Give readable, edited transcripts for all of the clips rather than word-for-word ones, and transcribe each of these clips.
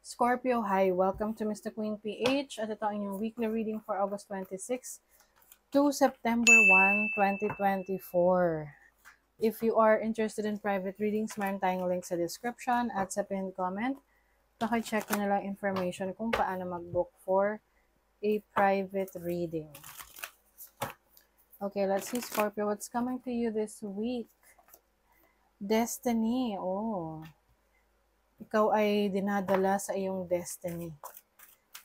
Scorpio, hi! Welcome to Mr. Queen PH at ito ang inyong weekly reading for August 26 to September 1, 2024. If you are interested in private readings, meron tayong link sa description at sa pinned comment. Paki-check nyo na lang information kung paano mag-book for a private reading. Okay, let's see Scorpio, what's coming to you this week? Destiny, ikaw ay dinadala sa iyong destiny.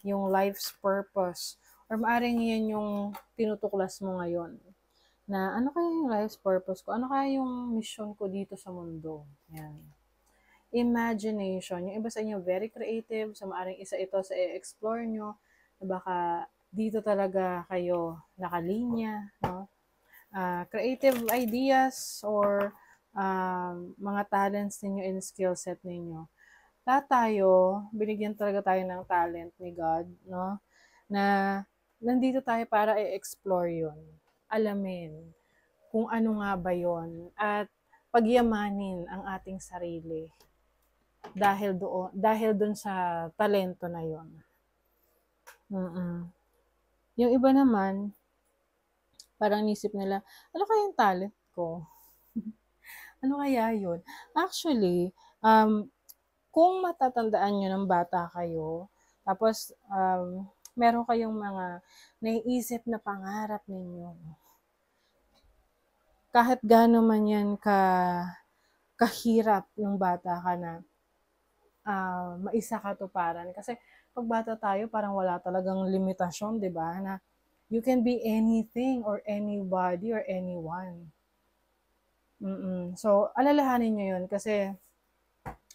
Yung life's purpose. Or maaaring yan yung tinutuklas mo ngayon. Na ano kaya yung life's purpose ko? Ano kaya yung mission ko dito sa mundo? Yan. Imagination. Yung iba sa inyo very creative. So maaaring isa ito sa i-explore nyo. Na baka dito talaga kayo nakalinya. No? Creative ideas or mga talents ninyo and skill set ninyo. Lahat tayo, binigyan talaga tayo ng talent ni God, no? Na nandito tayo para i-explore yun. Alamin kung ano nga ba yun. At pagyamanin ang ating sarili. Dahil doon sa talento na yun. Yung iba naman, parang nisip nila, ano kaya yung talent ko? Ano kaya yun? Actually, kung matatandaan nyo ng bata kayo, tapos meron kayong mga naiisip na pangarap ninyo. Kahit gaano man yan kahirap yung bata ka na maisa katuparan. Kasi pag bata tayo, parang wala talagang limitasyon, di ba? Na you can be anything or anybody or anyone. So, alalahanin nyo yun kasi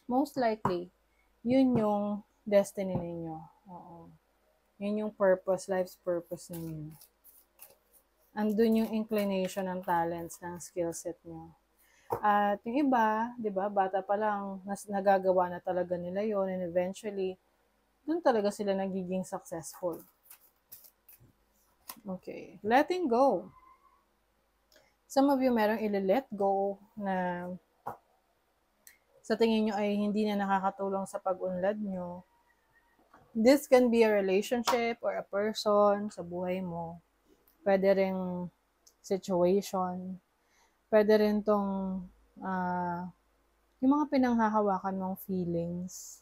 most likely, yun yung destiny ninyo. Oo. Yun yung purpose, life's purpose ninyo. Andun yung inclination ng talents, ng skill set nyo. At yung iba, di ba, bata pa lang, nagagawa na talaga nila yon and eventually, dun talaga sila nagiging successful. Okay. Letting go. Some of you merong ili-let go na sa tingin nyo ay hindi na nakakatulong sa pag-unlad nyo. This can be a relationship or a person sa buhay mo. Pwede ring situation. Pwede rin tong yung mga pinanghahawakan mong feelings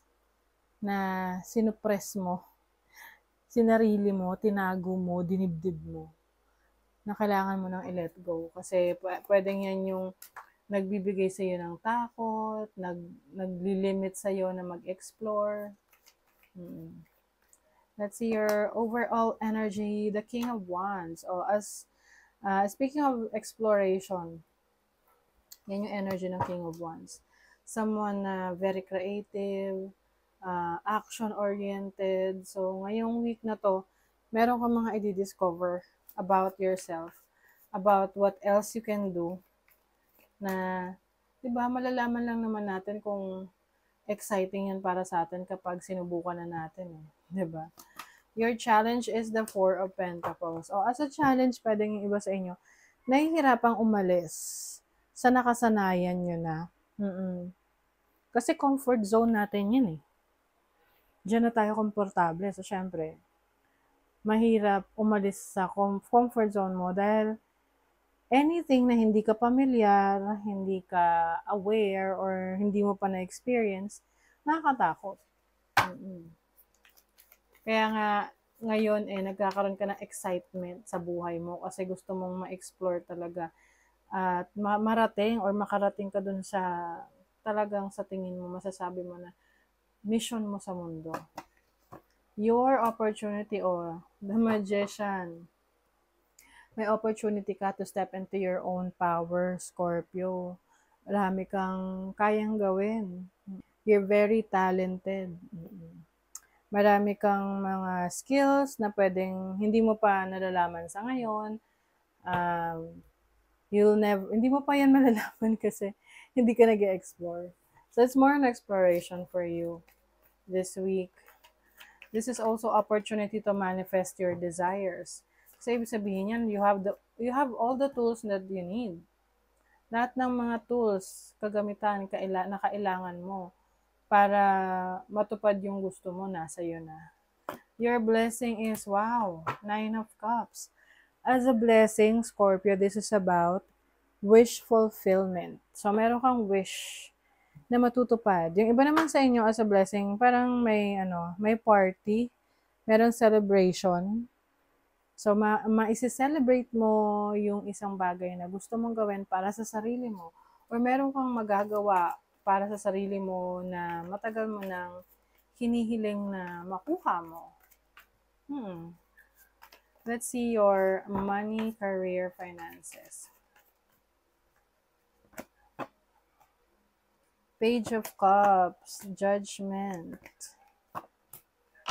na sinupress mo, sinarili mo, tinago mo, dinibdib mo, na kailangan mo nang i-let go. Kasi pwedeng yan yung nagbibigay sa iyo ng takot, naglilimit sa iyo na mag-explore. Let's see your overall energy, the King of Wands. Speaking of exploration, yan yung energy ng King of Wands. Someone very creative, action-oriented. So, ngayong week na to, meron kang mga i-discover about yourself, about what else you can do, na, di ba, malalaman lang naman natin kung exciting yan para sa atin kapag sinubukan na natin. Di ba? Your challenge is the Four of Pentacles. As a challenge, pwedeng yung iba sa inyo, nahihirapang umalis sa nakasanayan nyo na. Kasi comfort zone natin yun eh. Diyan na tayo komportable. So, syempre, mahirap umalis sa comfort zone mo dahil anything na hindi ka pamilyar, hindi ka aware, or hindi mo pa na-experience, nakakatakot. Kaya nga, ngayon nagkakaroon ka ng excitement sa buhay mo kasi gusto mong ma-explore talaga at marating or makarating ka dun sa talagang sa tingin mo, masasabi mo na mission mo sa mundo. Your opportunity, the Magician. May opportunity ka to step into your own power, Scorpio. Marami kang kayang gawin. You're very talented. Marami kang mga skills na pwedeng hindi mo pa nalalaman sa ngayon. Hindi mo pa yan malalaman kasi hindi ka nag-explore. So it's more an exploration for you this week. This is also opportunity to manifest your desires. Kasi ibig sabihin yan, you have all the tools that you need. Lahat ng mga tools, kagamitan na kailangan mo para matupad yung gusto mo, nasa iyo na. Your blessing is, wow, 9 of Cups. As a blessing, Scorpio, this is about wish fulfillment. So, meron kang wish na matutupad. Yung iba naman sa inyo as a blessing, parang may party, meron celebration. So, ma-celebrate mo yung isang bagay na gusto mong gawin para sa sarili mo. Or meron kang magagawa para sa sarili mo na matagal mo nang hinihiling na makuha mo. Let's see your money, career, finances. Page of Cups, Judgment,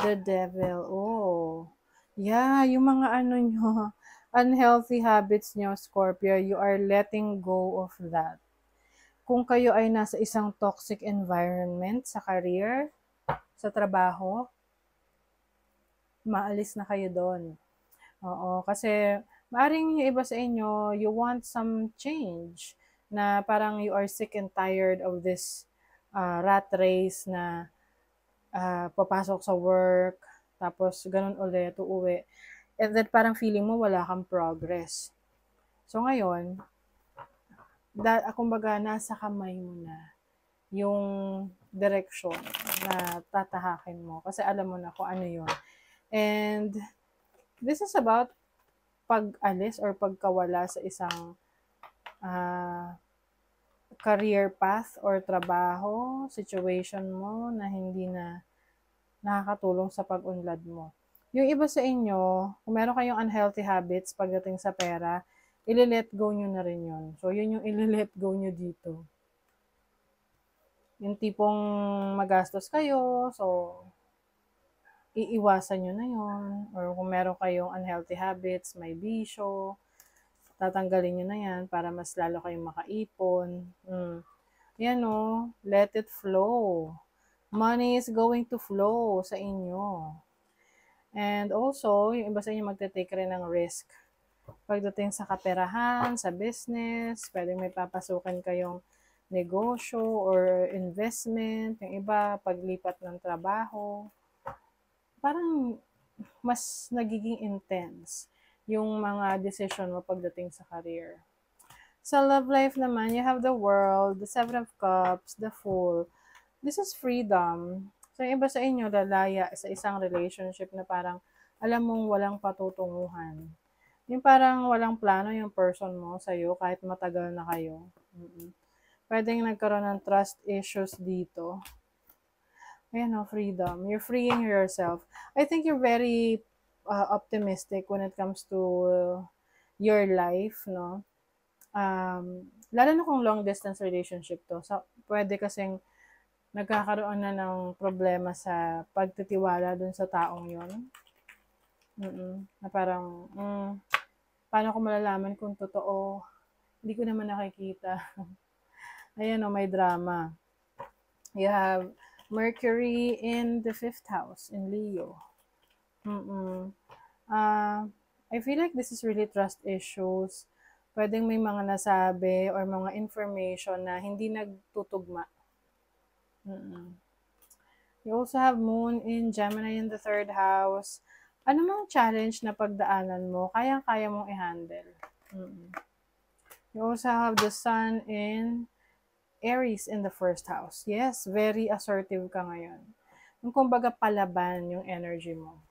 the Devil. Oh, yeah, yung mga nyo, unhealthy habits nyo, Scorpio, you are letting go of that. Kung kayo ay nasa isang toxic environment sa career, sa trabaho, maalis na kayo doon. Oo, kasi maaring yung iba sa inyo, you want some change, na parang you are sick and tired of this rat race na papasok sa work, tapos ganun ulit, uuwi. And then parang feeling mo wala kang progress. So ngayon, kumbaga nasa kamay mo na yung direction na tatahakin mo. Kasi alam mo na kung ano yun. And this is about pag-alis or pagkawala sa isang career path or trabaho, situation mo na hindi na nakakatulong sa pag-unlad mo. Yung iba sa inyo, kung meron kayong unhealthy habits pagdating sa pera, ili-let go nyo na rin yun. So, yun yung ili-let go nyo dito. Yung tipong magastos kayo, so, iiwasan nyo na yun. Or kung meron kayong unhealthy habits, may bisyo, tatanggalin nyo na yan para mas lalo kayong makaipon. Yan o, let it flow. Money is going to flow sa inyo. And also, yung iba sa inyo magte-take rin ng risk. Pagdating sa kaperahan, sa business, pwedeng may papasukan kayong negosyo or investment. Yung iba, paglipat ng trabaho. Parang mas nagiging intense yung mga decision mo pagdating sa career. Sa love life naman, you have the World, the Seven of Cups, the Fool. This is freedom. So, yung iba sa inyo, lalaya sa isang relationship na parang alam mong walang patutunguhan. Yung parang walang plano yung person mo sa'yo kahit matagal na kayo. Pwedeng nagkaroon ng trust issues dito. Ayan o, freedom. You're freeing yourself. I think you're very optimistic when it comes to your life, no? Lalo na kung long distance relationship to. So, pwede kasing nagkakaroon na ng problema sa pagtitiwala dun sa taong yon. Na parang, paano ko malalaman kung totoo? Hindi ko naman nakikita. Ayan o, may drama. You have Mercury in the 5th house in Leo. I feel like this is really trust issues. Pwedeng may mga nasabi or mga information na hindi nagtutugma. You also have Moon in Gemini in the 3rd house. Ano mang challenge na pagdaanan mo, kayang-kaya mong i-handle. You also have the Sun in Aries in the 1st house. Yes, very assertive ka ngayon. Yung kumbaga palaban yung energy mo.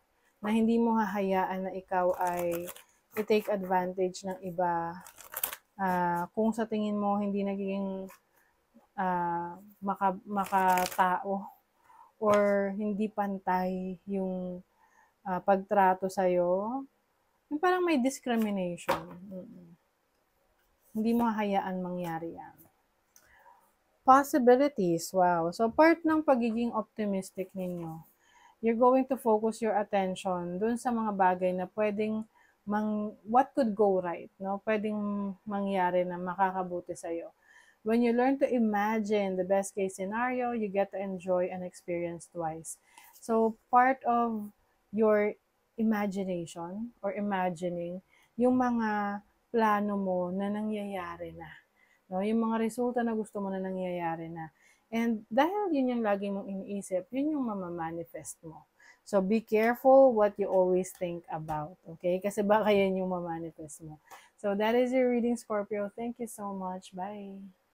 Na hindi mo hahayaan na ikaw ay i-take advantage ng iba. Kung sa tingin mo hindi nagiging makatao or hindi pantay yung pagtrato sa'yo, yung parang may discrimination. Hindi mo hahayaan mangyari yan. Possibilities, wow. So, part ng pagiging optimistic ninyo, you're going to focus your attention dun sa mga bagay na pwedeng what could go right, no? Pwedeng mangyari na makakabuti sa'yo. When you learn to imagine the best case scenario, you get to enjoy and experience twice. So, part of your imagination or imagining yung mga plano mo na nangyayari na. No, yung mga resulta na gusto mo na nangyayari na. And dahil yun yung lagi mong iniisip, yun yung mamamanifest mo. So, be careful what you always think about, okay? Kasi baka yan yung mamanifest mo. So, that is your reading, Scorpio. Thank you so much. Bye!